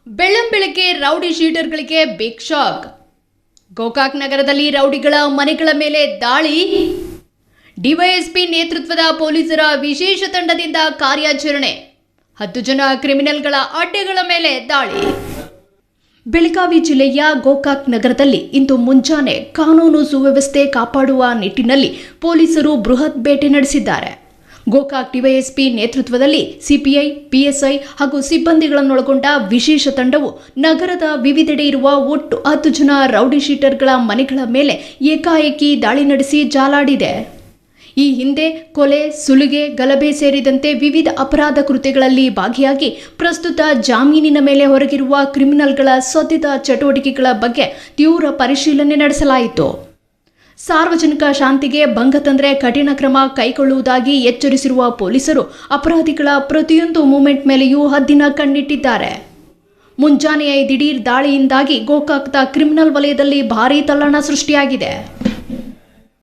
ಬೆಳ್ಳಂಬೆಳಗ್ಗೆ rowdy ಶೀಟರ್ಗಳಿಗೆ big shock. Gokak ನಗರದಲ್ಲಿ ರೌಡಿಗಳ ಮನೆಗಳ ಮೇಲೆ ದಾಳಿ. ಡಿವೈಎಸ್ಪಿ ನೇತೃತ್ವದ ಪೊಲೀಸರ ವಿಶೇಷ ತಂಡದಿಂದ ಕಾರ್ಯಾಚರಣೆ. 10 ಜನ ಕ್ರಿಮಿನಲ್ಗಳ ಅಡ್ಡೆಗಳ ಮೇಲೆ ದಾಳಿ. ಬೆಳಗಾವಿ ಜಿಲ್ಲೆಯ ಗೋಕಾಕ್ ನಗರದಲ್ಲಿ ಇಂದು ಮುಂಜಾನೆ ಕಾನೂನು ಸುವ್ಯವಸ್ಥೆ ಕಾಪಾಡುವ ನಿಟ್ಟಿನಲ್ಲಿ ಪೊಲೀಸರು ಬೃಹತ್ ಬೇಟೆ ನಡೆಸಿದ್ದಾರೆ. ಗೋಕಾಕ್ ಡಿವೈಎಸ್ಪಿ ನೇತೃತ್ವದಲ್ಲಿ ಸಿಪಿಐ, ಪಿಎಸ್ಐ ಹಾಗೂ ಸಿಬ್ಬಂದಿಗಳನ್ನೊಳಗೊಂಡ ವಿಶೇಷ ತಂಡವು ನಗರದ ವಿವಿಧೆಡೆ ಇರುವ ಒಟ್ಟು 10 ಜನ ರೌಡಿ ಶೀಟರ್ಗಳ ಮನೆಗಳ ಮೇಲೆ ಏಕಾಏಕಿ ದಾಳಿ ನಡೆಸಿ ಜಾಲಾಡಿದೆ. ಈ ಹಿಂದೆ ಕೊಲೆ, ಸುಲಿಗೆ, ಗಲಭೆ ಸೇರಿದಂತೆ ವಿವಿಧ ಅಪರಾಧ ಕೃತ್ಯಗಳಲ್ಲಿ ಭಾಗಿಯಾಗಿ ಪ್ರಸ್ತುತ ಜಾಮೀನಿನ ಮೇಲೆ ಹೊರಗಿರುವ ಕ್ರಿಮಿನಲ್ಗಳ ಸದ್ಯದ ಚಟುವಟಿಕೆಗಳ ಬಗ್ಗೆ ತೀವ್ರ ಪರಿಶೀಲನೆ ನಡೆಸಲಾಯಿತು. ಸಾರ್ವಜನಿಕ ಶಾಂತಿಗೆ ಭಂಗ ತಂದರೆ ಕಠಿಣ ಕ್ರಮ ಕೈಗೊಳ್ಳುವುದಾಗಿ ಎಚ್ಚರಿಸಿರುವ ಪೊಲೀಸರು ಅಪರಾಧಿಗಳ ಪ್ರತಿಯೊಂದು ಮೂವ್ಮೆಂಟ್ ಮೇಲೆಯೂ ಹದ್ದಿನ ಕಣ್ಣಿಟ್ಟಿದ್ದಾರೆ. ಮುಂಜಾನೆಯ ಈ ದಿಢೀರ್ ದಾಳಿಯಿಂದಾಗಿ ಗೋಕಾಕ್ದ ಕ್ರಿಮಿನಲ್ ವಲಯದಲ್ಲಿ ಭಾರೀ ತಲ್ಲಣ ಸೃಷ್ಟಿಯಾಗಿದೆ.